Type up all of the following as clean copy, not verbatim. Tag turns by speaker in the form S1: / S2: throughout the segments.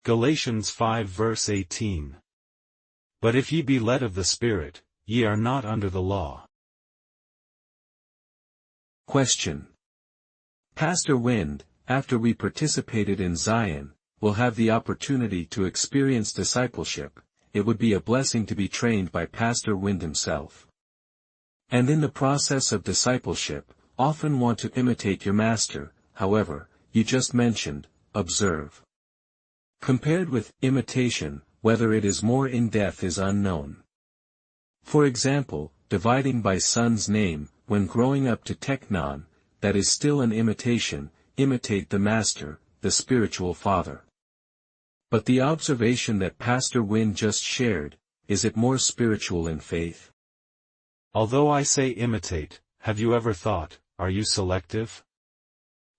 S1: Galatians 5 verse 18. But if ye be led of the Spirit, ye are not under the law.
S2: Question. Pastor Wind, after we participated in Zion, will have the opportunity to experience discipleship. It would be a blessing to be trained by Pastor Wind himself. And in the process of discipleship, often want to imitate your master. However, you just mentioned, observe. Compared with imitation, whether it is more in-depth is unknown. For example, dividing by son's name, when growing up to teknon, that is still an imitation, imitate the master, the spiritual father. But the observation that Pastor Wind just shared, is it more spiritual in faith?
S1: Although I say imitate, have you ever thought, are you selective?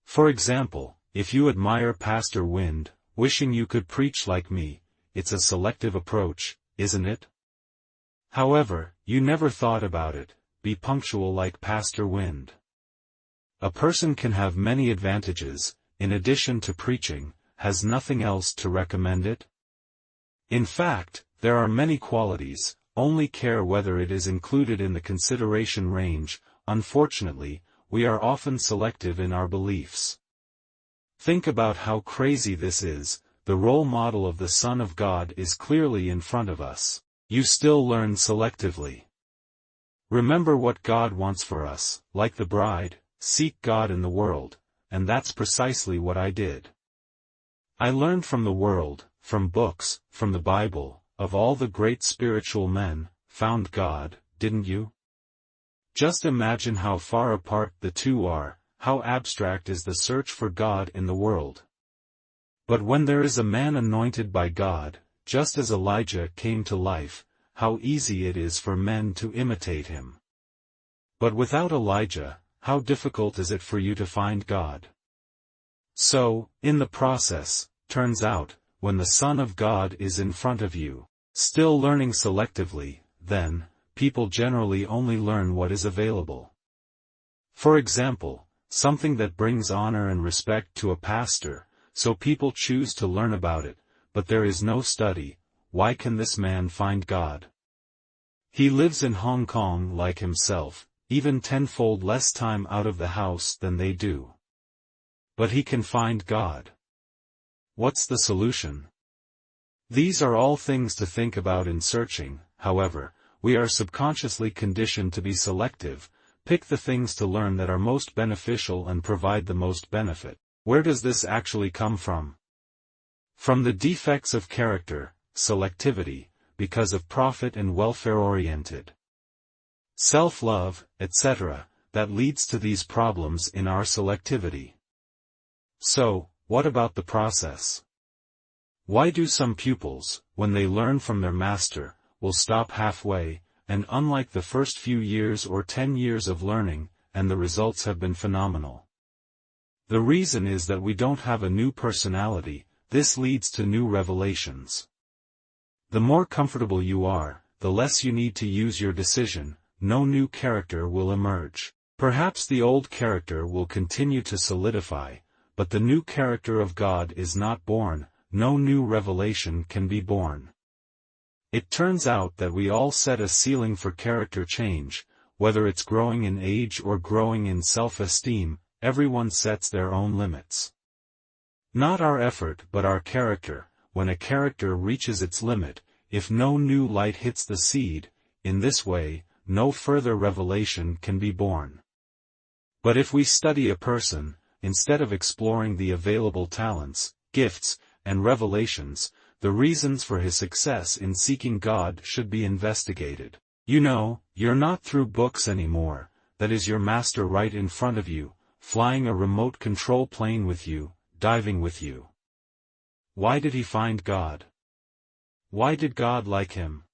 S1: For example, if you admire Pastor Wind, wishing you could preach like me, it's a selective approach, isn't it? However, you never thought about it, be punctual like Pastor Wind. A person can have many advantages, in addition to preaching, has nothing else to recommend it? In fact, there are many qualities, only care whether it is included in the consideration range. Unfortunately, we are often selective in our beliefs. Think about how crazy this is. The role model of the Son of God is clearly in front of us. You still learn selectively. Remember what God wants for us, like the bride, seek God in the world, and that's precisely what I did. I learned from the world, from books, from the Bible, of all the great spiritual men, found God, didn't you? Just imagine how far apart the two are, how abstract is the search for God in the world. But when there is a man anointed by God, just as Elijah came to life, how easy it is for men to imitate him. But without Elijah, how difficult is it for you to find God? So, in the process, turns out, when the Son of God is in front of you, still learning selectively, then, people generally only learn what is available. For example, something that brings honor and respect to a pastor, so people choose to learn about it, but there is no study. Why can this man find God? He lives in Hong Kong like himself, even tenfold less time out of the house than they do. But he can find God. What's the solution? These are all things to think about in searching. However, we are subconsciously conditioned to be selective, pick the things to learn that are most beneficial and provide the most benefit. Where does this actually come from? From the defects of character, selectivity, because of profit and welfare-oriented self-love, etc., that leads to these problems in our selectivity. So, what about the process? Why do some pupils, when they learn from their master, will stop halfway, and unlike the first few years or 10 years of learning, and the results have been phenomenal? The reason is that we don't have a new personality. This leads to new revelations. The more comfortable you are, the less you need to use your decision, no new character will emerge. Perhaps the old character will continue to solidify, but the new character of God is not born, no new revelation can be born. It turns out that we all set a ceiling for character change, whether it's growing in age or growing in self-esteem, everyone sets their own limits. Not our effort but our character. When a character reaches its limit, if no new light hits the seed, in this way, no further revelation can be born. But if we study a person, instead of exploring the available talents, gifts, and revelations, the reasons for his success in seeking God should be investigated. You know, you're not through books anymore, that is your master right in front of you, flying a remote control plane with you, diving with you. Why did he find God? Why did God like him?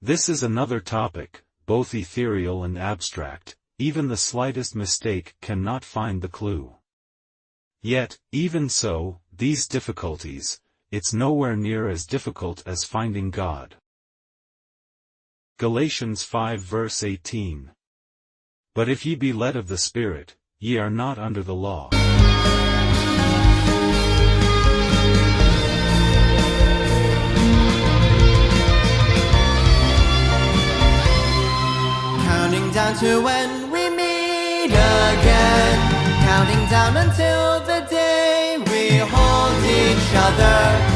S1: This is another topic, both ethereal and abstract. Even the slightest mistake cannot find the clue. Yet, even so, these difficulties, it's nowhere near as difficult as finding God. Galatians 5 verse 18. But if ye be led of the Spirit, ye are not under the law.
S3: to when we meet again, counting down until the day we hold each other